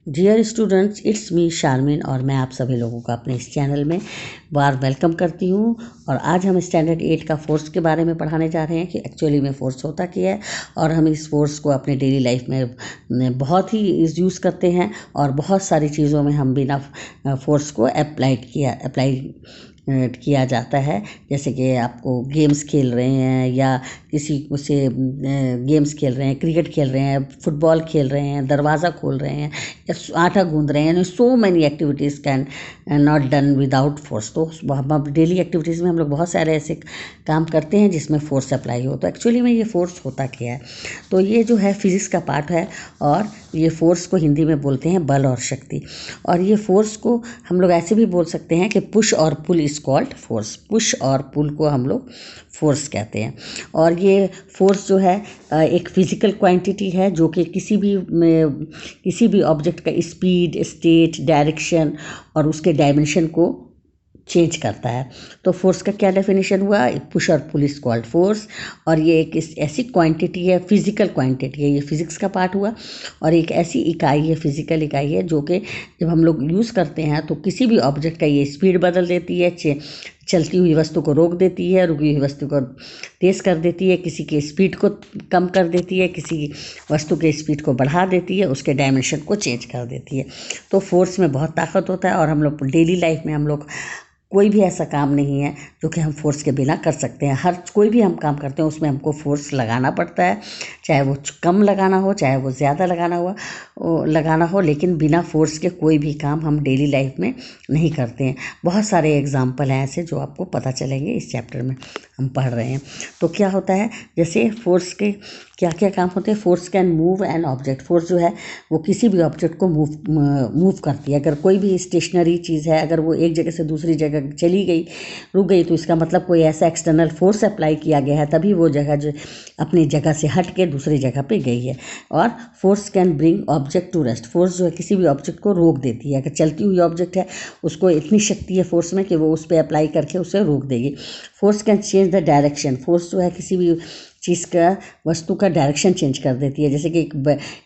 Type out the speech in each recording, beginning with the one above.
Dear students, it's me Sharmin और मैं आप सभी लोगों का अपने इस चैनल में बार वेलकम करती हूँ। और आज हम स्टैंडर्ड 8 का फोर्स के बारे में पढ़ाने जा रहे हैं कि एक्चुअली में फोर्स होता क्या है और हम इस फोर्स को अपने डेली लाइफ में बहुत ही यूज़ करते हैं और बहुत सारी चीज़ों में हम बिना फोर्स को अप्लाई किया जाता है। जैसे कि आपको गेम्स खेल रहे हैं या किसी को से गेम्स खेल रहे हैं, क्रिकेट खेल रहे हैं, फुटबॉल खेल रहे हैं, दरवाज़ा खोल रहे हैं या आटा गूंद रहे हैं। So many activities can not done without force. तो हम डेली एक्टिविटीज़ में हम लोग बहुत सारे ऐसे काम करते हैं जिसमें फोर्स अप्लाई हो। तो एक्चुअली में ये फोर्स होता क्या है? तो ये जो है फिज़िक्स का पार्ट है और ये फोर्स को हिंदी में बोलते हैं बल और शक्ति। और ये फोर्स को हम लोग ऐसे भी बोल सकते हैं कि पुश और pull is called force. Push और पुल को हम लोग फोर्स कहते हैं। और ये फोर्स जो है एक फिजिकल क्वांटिटी है जो कि किसी भी ऑब्जेक्ट का स्पीड, स्टेट, डायरेक्शन और उसके डायमेंशन को चेंज करता है। तो फोर्स का क्या डेफिनेशन हुआ? पुश और पुल इज कॉल्ड फोर्स। और ये एक ऐसी क्वांटिटी है, फिजिकल क्वांटिटी है, ये फिजिक्स का पार्ट हुआ। और एक ऐसी इकाई है, फिजिकल इकाई है जो कि जब हम लोग यूज़ करते हैं तो किसी भी ऑब्जेक्ट का ये स्पीड बदल देती है, चलती हुई वस्तु को रोक देती है, रुकी हुई वस्तु को तेज़ कर देती है, किसी की स्पीड को कम कर देती है, किसी वस्तु के स्पीड को बढ़ा देती है, उसके डायमेंशन को चेंज कर देती है। तो फोर्स में बहुत ताकत होता है और हम लोग डेली लाइफ में हम लोग कोई भी ऐसा काम नहीं है जो कि हम फोर्स के बिना कर सकते हैं। हर कोई भी हम काम करते हैं उसमें हमको फोर्स लगाना पड़ता है, चाहे वो कम लगाना हो चाहे वो ज़्यादा लगाना हो, लेकिन बिना फोर्स के कोई भी काम हम डेली लाइफ में नहीं करते हैं। बहुत सारे एग्जाम्पल हैं ऐसे जो आपको पता चलेंगे इस चैप्टर में हम पढ़ रहे हैं। तो क्या होता है, जैसे फोर्स के क्या क्या काम होते हैं? Force can move an object. Force जो है वो किसी भी ऑब्जेक्ट को मूव करती है। अगर कोई भी स्टेशनरी चीज़ है, अगर वो एक जगह से दूसरी जगह चली गई, रुक गई, तो इसका मतलब कोई ऐसा एक्सटर्नल फोर्स अप्लाई किया गया है, तभी वो जगह जो अपनी जगह से हट के दूसरी जगह पे गई है। और force can bring object to rest. Force जो है किसी भी ऑब्जेक्ट को रोक देती है। अगर चलती हुई ऑब्जेक्ट है उसको इतनी शक्ति है फोर्स में कि वो उस पर अप्लाई करके उसे रोक देगी। Force can change the direction. Force जो है किसी भी चीज़ का, वस्तु का डायरेक्शन चेंज कर देती है। जैसे कि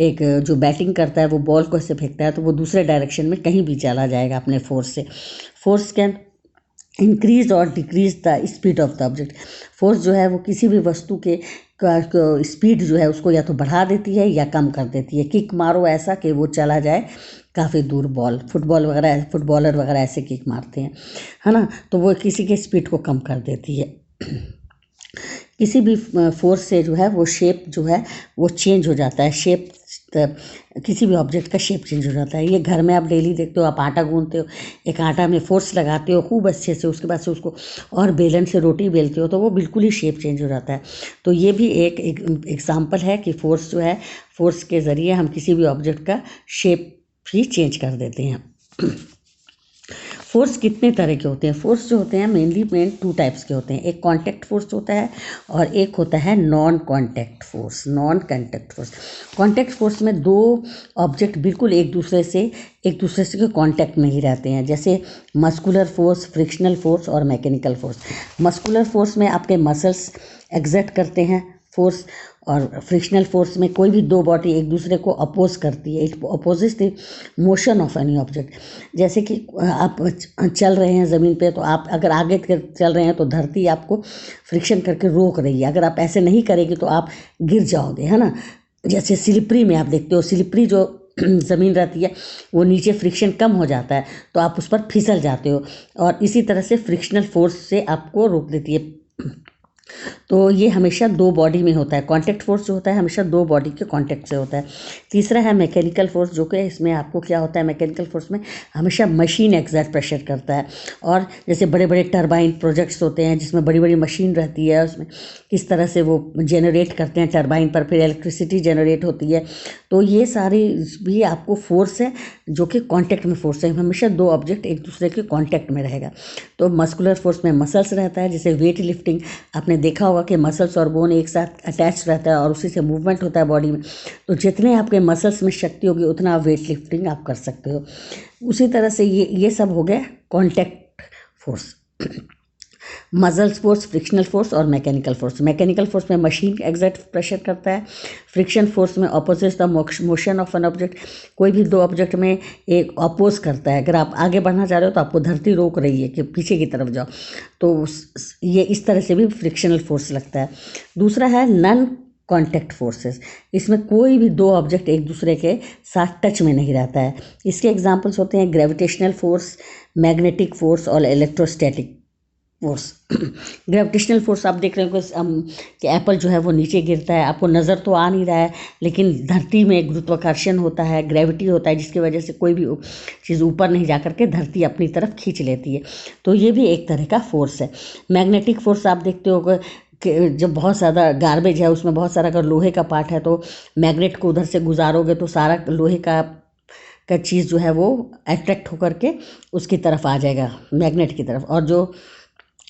एक जो बैटिंग करता है वो बॉल को ऐसे फेंकता है तो वो दूसरे डायरेक्शन में कहीं भी चला जाएगा अपने फोर्स से। फोर्स कैन इंक्रीज और decrease the speed of the object. Force जो है वो किसी भी वस्तु के स्पीड जो है उसको या तो बढ़ा देती है या कम कर देती है। किक मारो ऐसा कि वो चला जाए काफ़ी दूर। फुटबॉलर वगैरह ऐसे किक मारते हैं, है ना, तो वो किसी के स्पीड को कम कर देती है। किसी भी फोर्स से जो है वो शेप जो है वो चेंज हो जाता है। किसी भी ऑब्जेक्ट का शेप चेंज हो जाता है। ये घर में आप डेली देखते हो, आप आटा गूंथते हो, एक आटा में फोर्स लगाते हो खूब अच्छे से, उसके बाद से उसको और बेलन से रोटी बेलते हो तो वो बिल्कुल ही शेप चेंज हो जाता है। तो ये भी एक एग्जाम्पल है कि फोर्स जो है, फोर्स के ज़रिए हम किसी भी ऑब्जेक्ट का शेप भी चेंज कर देते हैं। फोर्स कितने तरह के होते हैं? फोर्स जो होते हैं मेन 2 टाइप्स के होते हैं। एक कॉन्टैक्ट फोर्स होता है और एक होता है non contact force. Contact force में 2 ऑब्जेक्ट बिल्कुल एक दूसरे से के कॉन्टैक्ट में ही रहते हैं। जैसे मस्कुलर फोर्स, फ्रिक्शनल फोर्स और मैकेनिकल फोर्स। मस्कुलर फोर्स में आपके मसल्स एग्जर्ट करते हैं फोर्स, और फ्रिक्शनल फोर्स में कोई भी 2 बॉडी एक दूसरे को अपोज करती है। It opposes the motion of any object. जैसे कि आप चल रहे हैं ज़मीन पे, तो आप अगर आगे चल रहे हैं तो धरती आपको फ्रिक्शन करके रोक रही है। अगर आप ऐसे नहीं करेंगे तो आप गिर जाओगे, है ना। जैसे स्लिपरी में आप देखते हो, स्लिपरी जो ज़मीन रहती है वो नीचे फ्रिक्शन कम हो जाता है तो आप उस पर फिसल जाते हो, और इसी तरह से फ्रिक्शनल फोर्स से आपको रोक देती है। तो ये हमेशा 2 बॉडी में होता है। कॉन्टैक्ट फोर्स जो होता है हमेशा 2 बॉडी के कॉन्टैक्ट से होता है। तीसरा है मैकेनिकल फोर्स, जो कि इसमें आपको क्या होता है, मैकेनिकल फोर्स में हमेशा मशीन एक्सर्ट प्रेशर करता है। और जैसे बड़े बड़े टरबाइन प्रोजेक्ट्स होते हैं जिसमें बड़ी बड़ी मशीन रहती है, उसमें किस तरह से वो जनरेट करते हैं टरबाइन पर, फिर इलेक्ट्रिसिटी जनरेट होती है। तो ये सारी भी आपको फोर्स है जो कि कॉन्टैक्ट में फोर्स है। हमेशा 2 ऑब्जेक्ट एक दूसरे के कॉन्टैक्ट में रहेगा। तो मस्कुलर फोर्स में मसल्स रहता है, जैसे वेट लिफ्टिंग आपने देखा होगा कि मसल्स और बोन एक साथ अटैच रहता है और उसी से मूवमेंट होता है बॉडी में। तो जितने आपके मसल्स में शक्ति होगी उतना आप वेट लिफ्टिंग आप कर सकते हो। उसी तरह से ये सब हो गया contact force. Mussels force, frictional force और मैकेनिकल फोर्स। मैकेनिकल फोर्स में मशीन एग्जर्ट प्रेशर करता है। फ्रिक्शन फोर्स में opposite the motion of an object, कोई भी दो ऑब्जेक्ट में एक अपोज करता है। अगर आप आगे बढ़ना चाह रहे हो तो आपको धरती रोक रही है कि पीछे की तरफ जाओ, तो ये इस तरह से भी फ्रिक्शनल फोर्स लगता है। दूसरा है नॉन कॉन्टैक्ट फोर्सेस, इसमें कोई भी दो ऑब्जेक्ट एक दूसरे के साथ टच में नहीं रहता है। इसके एग्जांपल्स होते हैं ग्रेविटेशनल फोर्स, मैग्नेटिक फोर्स और इलेक्ट्रोस्टैटिक फोर्स। ग्रेविटेशनल फोर्स आप देख रहे हो कि एप्पल जो है वो नीचे गिरता है, आपको नज़र तो आ नहीं रहा है, लेकिन धरती में गुरुत्वाकर्षण होता है, ग्रेविटी होता है, जिसकी वजह से कोई भी चीज़ ऊपर नहीं जा करके धरती अपनी तरफ खींच लेती है। तो ये भी एक तरह का फोर्स है। मैग्नेटिक फोर्स आप देखते हो कि जब बहुत ज़्यादा गार्बेज है उसमें बहुत सारा अगर लोहे का पार्ट है तो मैग्नेट को उधर से गुजारोगे तो सारा लोहे का चीज़ जो है वो अट्रैक्ट होकर के उसकी तरफ आ जाएगा, मैग्नेट की तरफ, और जो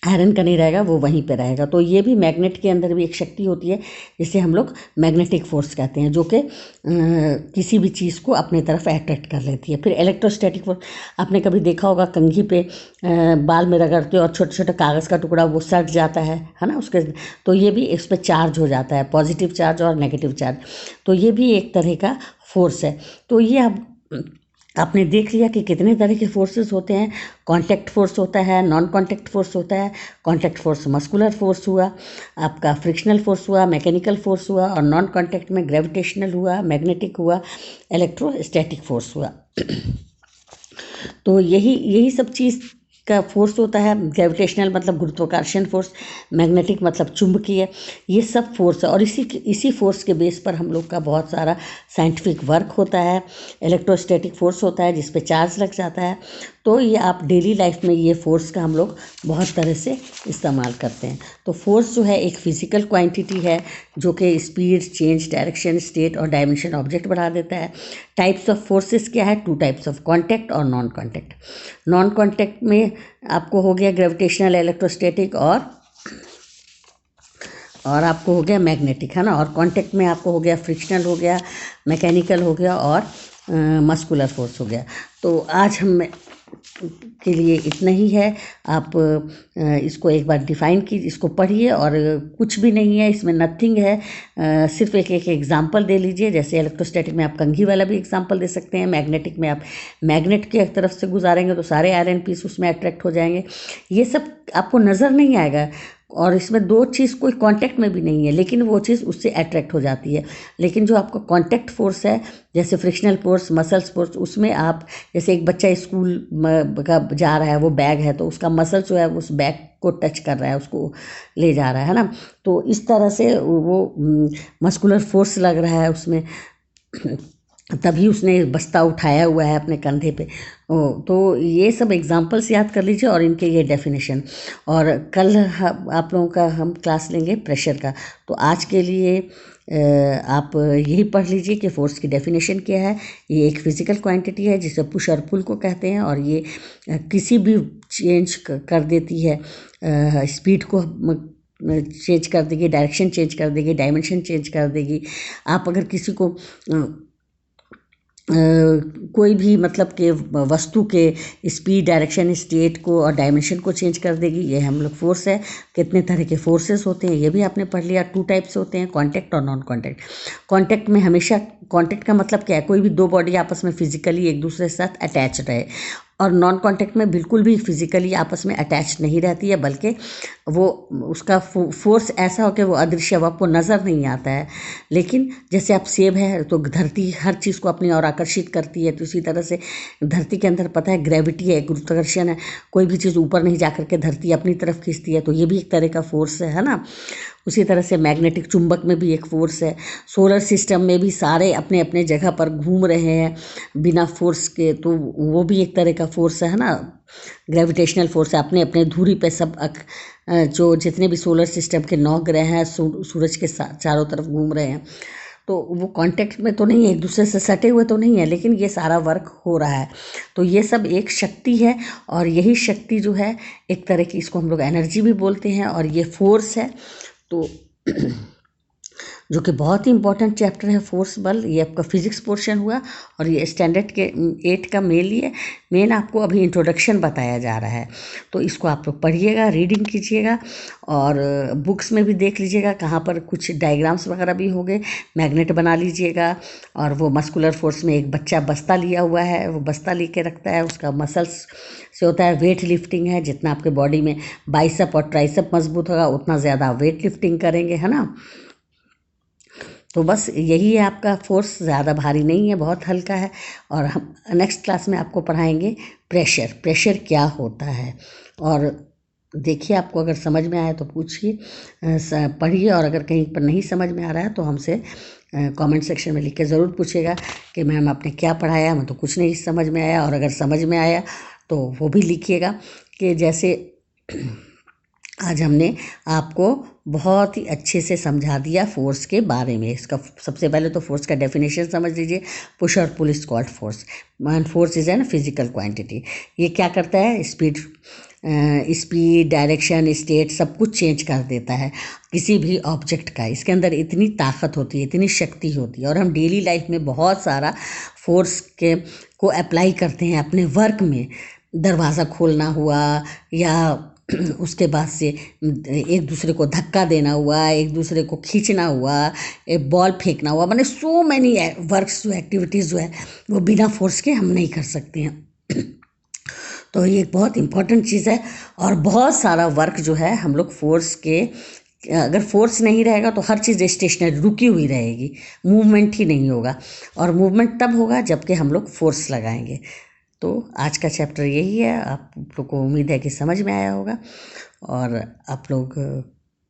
आयरन का नहीं रहेगा वो वहीं पे रहेगा। तो ये भी मैग्नेट के अंदर भी एक शक्ति होती है जिसे हम लोग मैग्नेटिक फोर्स कहते हैं, जो कि किसी भी चीज़ को अपनी तरफ अट्रैक्ट कर लेती है। फिर इलेक्ट्रोस्टैटिक फोर्स, आपने कभी देखा होगा कंघी पे बाल में रगड़ते हो और छोटे छोटे कागज़ का टुकड़ा वो सट जाता है ना उसके, तो ये भी इस पर चार्ज हो जाता है, पॉजिटिव चार्ज और नेगेटिव चार्ज। तो ये भी एक तरह का फोर्स है। तो ये आपने देख लिया कि कितने तरह के फोर्सेस होते हैं। कांटेक्ट फोर्स होता है, नॉन कांटेक्ट फोर्स होता है। कांटेक्ट फोर्स मस्कुलर फोर्स हुआ, आपका फ्रिक्शनल फोर्स हुआ, मैकेनिकल फोर्स हुआ, और नॉन कांटेक्ट में ग्रेविटेशनल हुआ, मैग्नेटिक हुआ, इलेक्ट्रोस्टैटिक फोर्स हुआ। तो यही सब चीज़ का फोर्स होता है। ग्रेविटेशनल मतलब गुरुत्वाकर्षण फोर्स, मैग्नेटिक मतलब चुंबकीय, ये सब फोर्स है। और इसी फोर्स के बेस पर हम लोग का बहुत सारा साइंटिफिक वर्क होता है। इलेक्ट्रोस्टैटिक फोर्स होता है जिस पे चार्ज लग जाता है। तो ये आप डेली लाइफ में ये फोर्स का हम लोग बहुत तरह से इस्तेमाल करते हैं। तो फोर्स जो है एक फिजिकल क्वांटिटी है जो कि स्पीड, चेंज, डायरेक्शन, स्टेट और डायमेंशन ऑब्जेक्ट बढ़ा देता है। टाइप्स ऑफ फोर्सेस क्या है? 2 टाइप्स ऑफ, कॉन्टैक्ट और नॉन कॉन्टैक्ट। नॉन कॉन्टैक्ट में आपको हो गया ग्रेविटेशनल, इलेक्ट्रोस्टैटिक और आपको हो गया मैग्नेटिक, है ना। और कॉन्टैक्ट में आपको हो गया फ्रिक्शनल, हो गया मैकेनिकल, हो गया और मस्कुलर फोर्स हो गया। तो आज हम के लिए इतना ही है। आप इसको एक बार डिफ़ाइन कीजिए, इसको पढ़िए, और कुछ भी नहीं है इसमें, नथिंग है। सिर्फ एक एग्जांपल दे लीजिए। जैसे इलेक्ट्रोस्टैटिक में आप कंघी वाला भी एग्जांपल दे सकते हैं, मैग्नेटिक में आप मैग्नेट की तरफ से गुजारेंगे तो सारे आयरन पीस उसमें अट्रैक्ट हो जाएंगे। ये सब आपको नज़र नहीं आएगा, और इसमें 2 चीज़ कोई कांटेक्ट में भी नहीं है, लेकिन वो चीज़ उससे अट्रैक्ट हो जाती है। लेकिन जो आपका कांटेक्ट फोर्स है, जैसे फ्रिक्शनल फोर्स, मसल्स फोर्स, उसमें आप जैसे एक बच्चा स्कूल का जा रहा है, वो बैग है तो उसका मसल जो है उस बैग को टच कर रहा है, उसको ले जा रहा है ना। तो इस तरह से वो मस्कुलर फोर्स लग रहा है उसमें, तभी उसने बस्ता उठाया हुआ है अपने कंधे पे। तो ये सब एग्जांपल्स याद कर लीजिए और इनके ये डेफिनेशन। और कल आप लोगों का हम क्लास लेंगे प्रेशर का। तो आज के लिए आप यही पढ़ लीजिए कि फोर्स की डेफिनेशन क्या है। ये एक फिजिकल क्वांटिटी है जिसे पुश और पुल को कहते हैं, और ये किसी भी चेंज कर देती है, स्पीड को चेंज कर देगी, डायरेक्शन चेंज कर देगी, डायमेंशन चेंज कर देगी। आप अगर किसी को कोई भी मतलब के वस्तु के स्पीड, डायरेक्शन, स्टेट को और डायमेंशन को चेंज कर देगी, ये हम लोग फोर्स है। कितने तरह के फोर्सेस होते हैं ये भी आपने पढ़ लिया। 2 टाइप्स होते हैं, कांटेक्ट और नॉन कांटेक्ट। कांटेक्ट में हमेशा, कांटेक्ट का मतलब क्या है? कोई भी 2 बॉडी आपस में फिजिकली एक दूसरे के साथ अटैच रहे। और नॉन कांटेक्ट में बिल्कुल भी फिजिकली आपस में अटैच नहीं रहती है, बल्कि वो उसका फोर्स ऐसा हो कि वो अदृश्य, वो आपको नज़र नहीं आता है। लेकिन जैसे आप सेब है तो धरती हर चीज़ को अपनी ओर आकर्षित करती है, तो इसी तरह से धरती के अंदर पता है ग्रेविटी है, गुरुत्वाकर्षण है, कोई भी चीज़ ऊपर नहीं जा करके धरती अपनी तरफ खींचती है। तो ये भी एक तरह का फोर्स है ना। उसी तरह से मैग्नेटिक चुंबक में भी एक फोर्स है। सोलर सिस्टम में भी सारे अपने अपने जगह पर घूम रहे हैं बिना फोर्स के, तो वो भी एक तरह का फोर्स है ना। ग्रेविटेशनल फोर्स है, अपने अपने धुरी पे सब जो जितने भी सोलर सिस्टम के 9 ग्रह हैं सूरज के चारों तरफ घूम रहे हैं। तो वो कांटेक्ट में तो नहीं है, एक दूसरे से सटे हुए तो नहीं है, लेकिन ये सारा वर्क हो रहा है। तो ये सब एक शक्ति है, और यही शक्ति जो है एक तरह की, इसको हम लोग एनर्जी भी बोलते हैं, और ये फोर्स है। तो जो कि बहुत ही इंपॉर्टेंट चैप्टर है फोर्स बल। ये आपका फिजिक्स पोर्शन हुआ और ये स्टैंडर्ड के 8 का मेन आपको अभी इंट्रोडक्शन बताया जा रहा है। तो इसको आप लोग पढ़िएगा, रीडिंग कीजिएगा और बुक्स में भी देख लीजिएगा, कहाँ पर कुछ डायग्राम्स वगैरह भी होंगे, मैग्नेट बना लीजिएगा। और वो मस्कुलर फोर्स में एक बच्चा बस्ता लिया हुआ है, वो बस्ता लेके रखता है, उसका मसल्स से होता है वेट लिफ्टिंग है। जितना आपके बॉडी में बाइसेप और ट्राइसेप मजबूत होगा उतना ज़्यादा वेट लिफ्टिंग करेंगे, है ना। तो बस यही है आपका फोर्स, ज़्यादा भारी नहीं है, बहुत हल्का है। और हम नेक्स्ट क्लास में आपको पढ़ाएंगे प्रेशर क्या होता है। और देखिए, आपको अगर समझ में आया तो पूछिए, पढ़िए, और अगर कहीं पर नहीं समझ में आ रहा है तो हमसे कमेंट सेक्शन में लिख के ज़रूर पूछिएगा कि मैम आपने क्या पढ़ाया, हमें तो कुछ नहीं समझ में आया। और अगर समझ में आया तो वो भी लिखिएगा कि जैसे आज हमने आपको बहुत ही अच्छे से समझा दिया फोर्स के बारे में। इसका सबसे पहले तो फोर्स का डेफिनेशन समझ लीजिए। पुश और pull is called force. Force is an physical quantity. ये क्या करता है? स्पीड, डायरेक्शन, स्टेट सब कुछ चेंज कर देता है किसी भी ऑब्जेक्ट का। इसके अंदर इतनी ताकत होती है, इतनी शक्ति होती है। और हम डेली लाइफ में बहुत सारा फोर्स को अप्लाई करते हैं अपने वर्क में। दरवाज़ा खोलना हुआ, या उसके बाद से एक दूसरे को धक्का देना हुआ, एक दूसरे को खींचना हुआ, एक बॉल फेंकना हुआ, मैंने सो मैनी वर्क्स जो एक्टिविटीज़ जो है वो बिना फोर्स के हम नहीं कर सकते हैं। तो ये एक बहुत इम्पॉर्टेंट चीज़ है। और बहुत सारा वर्क जो है हम लोग फोर्स के, अगर फोर्स नहीं रहेगा तो हर चीज़ स्टेशनरी रुकी हुई रहेगी, मूवमेंट ही नहीं होगा। और मूवमेंट तब होगा जबकि हम लोग फोर्स लगाएंगे। तो आज का चैप्टर यही है। आप लोग को उम्मीद है कि समझ में आया होगा। और आप लोग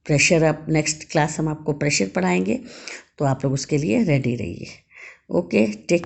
प्रेशर, अब नेक्स्ट क्लास हम आपको प्रेशर पढ़ाएंगे, तो आप लोग उसके लिए रेडी रहिए। Okay, take